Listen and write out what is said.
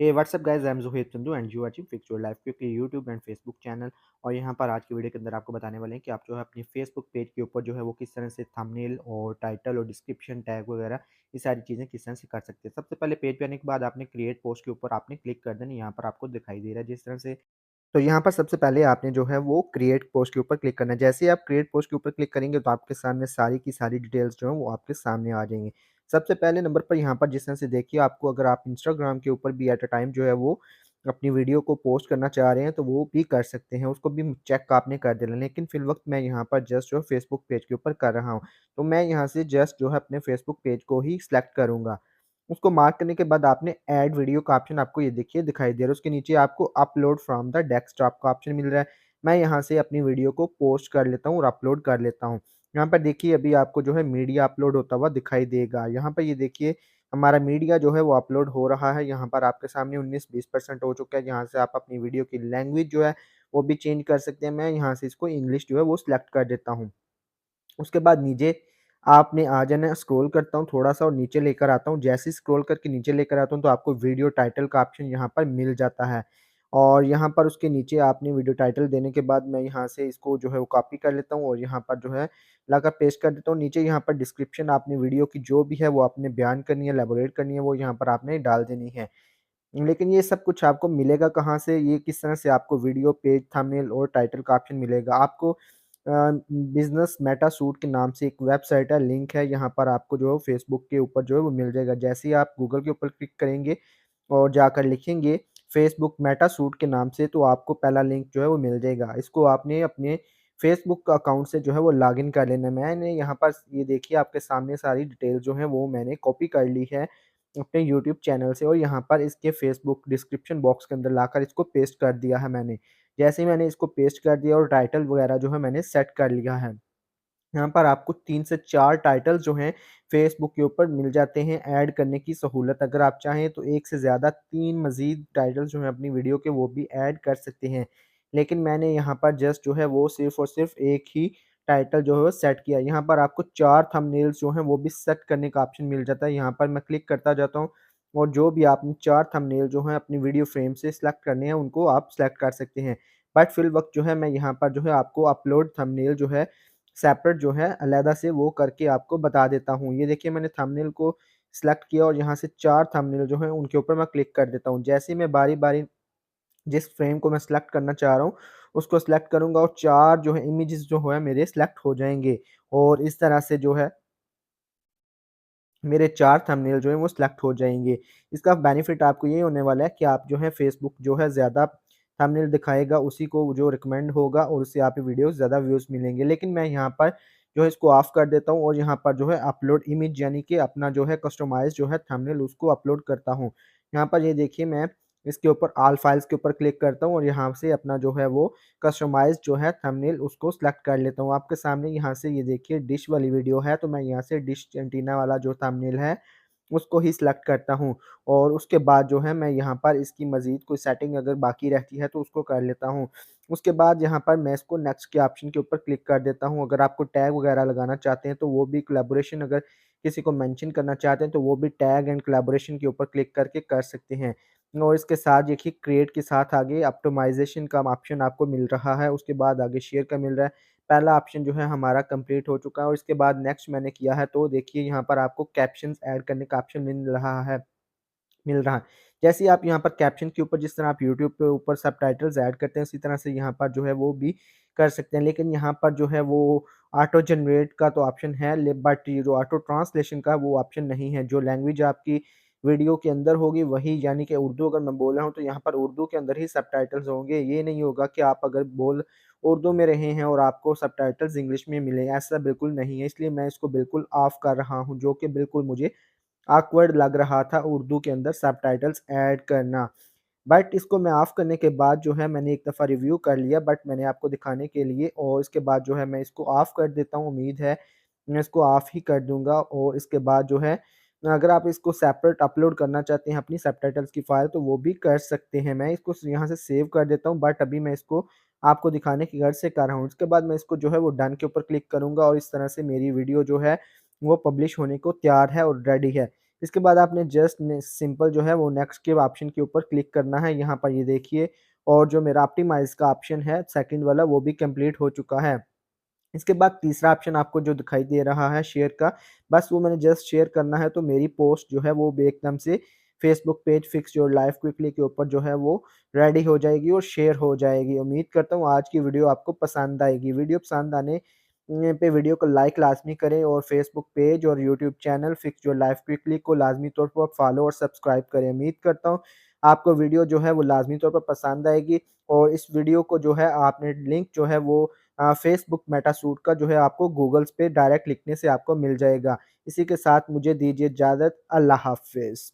Hey what's up guys, I am Zuhaib Chandu and you watching fix your life क्योंकि YouTube and Facebook channel. और यहाँ पर आज की वीडियो के अंदर आपको बताने वाले हैं कि आप जो है अपनी फेसबुक पेज के ऊपर जो है वो किस तरह से थंबनेल और टाइटल और डिस्क्रिप्शन टैग वगैरह ये सारी चीज़ें किस तरह से कर सकते हैं। सबसे पहले पेज पे आने के बाद आपने क्रिएट पोस्ट के ऊपर आपने क्लिक कर देना। यहाँ पर आपको दिखाई दे रहा है जिस तरह से। तो यहाँ पर सबसे पहले आपने जो है वो क्रिएट पोस्ट के ऊपर क्लिक करना है। जैसे ही आप क्रिएट पोस्ट के ऊपर क्लिक करेंगे तो आपके सामने सारी की सारी डिटेल्स जो हैं वो आपके सामने आ जाएँगी। सबसे पहले नंबर पर यहाँ पर जिस तरह से देखिए, आपको अगर आप इंस्टाग्राम के ऊपर भी एट अ टाइम जो है वो अपनी वीडियो को पोस्ट करना चाह रहे हैं तो वो भी कर सकते हैं, उसको भी चेक आपने कर देना। लेकिन फ़िल वक़्त मैं यहाँ पर जस्ट जो है फेसबुक पेज के ऊपर कर रहा हूँ। तो मैं यहाँ से जस्ट जो है अपने फेसबुक पेज को ही सिलेक्ट करूँगा। उसको मार्क करने के बाद आपने ऐड वीडियो का ऑप्शन आपको ये देखिए दिखाई दे रहा है। उसके नीचे आपको अपलोड फ्रॉम द डेस्कटॉप का ऑप्शन मिल रहा है। मैं यहाँ से अपनी वीडियो को पोस्ट कर लेता हूँ और अपलोड कर लेता हूँ। यहाँ पर देखिए अभी आपको जो है मीडिया अपलोड होता हुआ दिखाई देगा। यहाँ पर ये देखिए हमारा मीडिया जो है वो अपलोड हो रहा है। यहाँ पर आपके सामने 19-20% हो चुका है। यहाँ से आप अपनी वीडियो की लैंग्वेज जो है वो भी चेंज कर सकते हैं। मैं यहाँ से इसको इंग्लिश जो है वो सिलेक्ट कर देता हूँ। उसके बाद नीचे आपने आ जाना है, स्क्रॉल करता हूँ थोड़ा-सा और नीचे लेकर आता हूँ। जैसे ही स्क्रॉल करके नीचे लेकर आता हूँ तो आपको वीडियो टाइटल का ऑप्शन यहाँ पर मिल जाता है। और यहाँ पर उसके नीचे आपने वीडियो टाइटल देने के बाद मैं यहाँ से इसको जो है वो कॉपी कर लेता हूँ और यहाँ पर जो है लाकर पेस्ट कर देता हूँ। नीचे यहाँ पर डिस्क्रिप्शन आपने वीडियो की जो भी है वो आपने बयान करनी है, एलैबोरेट करनी है, वो यहाँ पर आपने डाल देनी है। लेकिन ये सब कुछ आपको मिलेगा कहाँ से? ये किस तरह से आपको वीडियो, पेज, थंबनेल और टाइटल का ऑप्शन मिलेगा? आपको बिज़नेस मेटा सूट के नाम से एक वेबसाइट है, लिंक है, यहाँ पर आपको जो है फेसबुक के ऊपर जो है वो मिल जाएगा। जैसे ही आप गूगल के ऊपर क्लिक करेंगे और जाकर लिखेंगे फेसबुक मेटा सूट के नाम से, तो आपको पहला लिंक जो है वो मिल जाएगा। इसको आपने अपने फेसबुक अकाउंट से जो है वो लॉगिन कर लेना है। मैंने यहाँ पर ये देखिए आपके सामने सारी डिटेल जो है वो मैंने कॉपी कर ली है अपने यूट्यूब चैनल से और यहाँ पर इसके फेसबुक डिस्क्रिप्शन बॉक्स के अंदर लाकर इसको पेस्ट कर दिया है मैंने। जैसे ही मैंने इसको पेस्ट कर दिया और टाइटल वगैरह जो है मैंने सेट कर लिया है। यहाँ पर आपको 3 से 4 टाइटल जो हैं फेसबुक के ऊपर मिल जाते हैं ऐड करने की सहूलत। अगर आप चाहें तो 1 से ज़्यादा 3 मज़ीद टाइटल जो हैं अपनी वीडियो के वो भी ऐड कर सकते हैं। लेकिन मैंने यहाँ पर जस्ट जो है वो सिर्फ़ और सिर्फ़ एक ही टाइटल जो है वो सेट किया। यहाँ पर आपको 4 थंबनेल्स जो हैं वो भी सेट करने का ऑप्शन मिल जाता है। यहाँ पर मैं क्लिक करता जाता हूँ और जो भी आपने 4 थंबनेल जो हैं अपनी वीडियो फ्रेम से सिलेक्ट करने हैं उनको आप सिलेक्ट कर सकते हैं। बट फ़िल वक़्त जो है मैं यहाँ पर जो है आपको अपलोड थंबनेल जो है सेपरेट जो है अलहदा से वो करके आपको बता देता हूँ। ये देखिए मैंने थंबनेल को सिलेक्ट किया और यहाँ से 4 थंबनेल जो हैं उनके ऊपर मैं क्लिक कर देता हूँ। जैसे ही मैं बारी-बारी जिस फ्रेम को मैं सिलेक्ट करना चाह रहा हूँ, उसको सिलेक्ट करूँगा और 4 जो है इमेजेस जो है मेरे सिलेक्ट हो जाएँगे और इस तरह से जो है मेरे 4 थंबनेल जो हैं वो सिलेक्ट हो जाएँगे। इसका बेनिफिट आपको ये होने वाला है कि आप जो है फेसबुक जो है ज़्यादा थंबनेल दिखाएगा, उसी को जो रिकमेंड होगा और उससे आप वीडियोज़ ज़्यादा व्यूज़ मिलेंगे। लेकिन मैं यहाँ पर जो है इसको ऑफ कर देता हूँ और यहाँ पर जो है अपलोड इमेज यानी कि अपना जो है कस्टमाइज़ जो है थंबनेल उसको अपलोड करता हूँ। यहाँ पर ये देखिए मैं इसके ऊपर ऑल फाइल्स के ऊपर क्लिक करता हूँ और यहाँ से अपना जो है वो कस्टमाइज़्ड जो है थंबनेल उसको सिलेक्ट कर लेता हूँ। आपके सामने यहाँ से ये देखिए डिश वाली वीडियो है, तो मैं यहाँ से डिश एंटीना वाला जो थंबनेल है, उसको ही सिलेक्ट करता हूँ और उसके बाद जो है मैं यहाँ पर इसकी मज़ीद कोई सेटिंग अगर बाकी रहती है तो उसको कर लेता हूँ। उसके बाद यहाँ पर मैं इसको नेक्स्ट के ऑप्शन के ऊपर क्लिक कर देता हूँ। अगर आपको टैग वगैरह लगाना चाहते हैं तो वो भी कोलैबोरेशन अगर किसी को मेंशन करना चाहते हैं तो वो भी टैग एंड कोलैबोरेशन के ऊपर क्लिक करके कर सकते हैं। और इसके साथ देखिए क्रिएट के साथ आगे ऑप्टिमाइज़ेशन का ऑप्शन आपको मिल रहा है, उसके बाद आगे शेयर का मिल रहा है। पहला ऑप्शन जो है हमारा कंप्लीट हो चुका है और इसके बाद नेक्स्ट मैंने किया है तो देखिए यहाँ पर आपको कैप्शंस ऐड करने का ऑप्शन मिल रहा है। जैसे ही आप यहाँ पर कैप्शन के ऊपर जिस तरह आप यूट्यूब के ऊपर सबटाइटल्स ऐड करते हैं उसी तरह से यहाँ पर जो है वो भी कर सकते हैं। लेकिन यहाँ पर जो है वो ऑटो जनरेट का तो ऑप्शन है बट ये जो ऑटो ट्रांसलेशन का वो ऑप्शन नहीं है। जो लैंग्वेज आपकी वीडियो के अंदर होगी वही यानी कि उर्दू अगर मैं बोल रहा हूँ तो यहाँ पर उर्दू के अंदर ही सबटाइटल्स होंगे। ये नहीं होगा कि आप अगर बोल उर्दू में रहे हैं और आपको सबटाइटल्स इंग्लिश में मिले, ऐसा बिल्कुल नहीं है। इसलिए मैं इसको बिल्कुल ऑफ कर रहा हूँ, जो कि बिल्कुल मुझे ऑकवर्ड लग रहा था उर्दू के अंदर सबटाइटल्स ऐड करना। बट इसको मैं ऑफ करने के बाद जो है मैंने एक दफ़ा रिव्यू कर लिया बट मैंने आपको दिखाने के लिए और इसके बाद जो है मैं इसको ऑफ कर देता हूँ। उम्मीद है मैं इसको ऑफ ही कर दूँगा और इसके बाद जो है अगर आप इसको सेपरेट अपलोड करना चाहते हैं अपनी सबटाइटल्स की फ़ाइल तो वो भी कर सकते हैं। मैं इसको यहाँ से सेव कर देता हूँ बट अभी मैं इसको आपको दिखाने की गर्ज से कर रहा हूँ। उसके बाद मैं इसको जो है वो डन के ऊपर क्लिक करूँगा और इस तरह से मेरी वीडियो जो है वो पब्लिश होने को तैयार है और रेडी है। इसके बाद आपने जस्ट ने सिंपल जो है वो नेक्स्ट के ऑप्शन के ऊपर क्लिक करना है। यहाँ पर ये देखिए, और जो मेरा ऑप्टिमाइज़ का ऑप्शन है सेकंड वाला वो भी कंप्लीट हो चुका है। इसके बाद तीसरा ऑप्शन आपको जो दिखाई दे रहा है शेयर का, बस वो मैंने जस्ट शेयर करना है, तो मेरी पोस्ट जो है वो भी एकदम से Facebook page fix your life quickly के ऊपर जो है वो रेडी हो जाएगी और शेयर हो जाएगी। उम्मीद करता हूँ आज की वीडियो आपको पसंद आएगी। वीडियो पसंद आने पे वीडियो को लाइक लाज़मी करें और फेसबुक पेज और YouTube channel fix your life quickly को लाज़मी तौर पर फॉलो और सब्सक्राइब करें। उम्मीद करता हूँ आपको वीडियो जो है वो लाज़मी तौर पर पसंद आएगी, और इस वीडियो को जो है आपने लिंक जो है वो फेसबुक मेटा सूट का जो है आपको गूगल्स पे डायरेक्ट लिखने से आपको मिल जाएगा। इसी के साथ मुझे दीजिए इजाज़त। अल्लाह हाफ़िज़।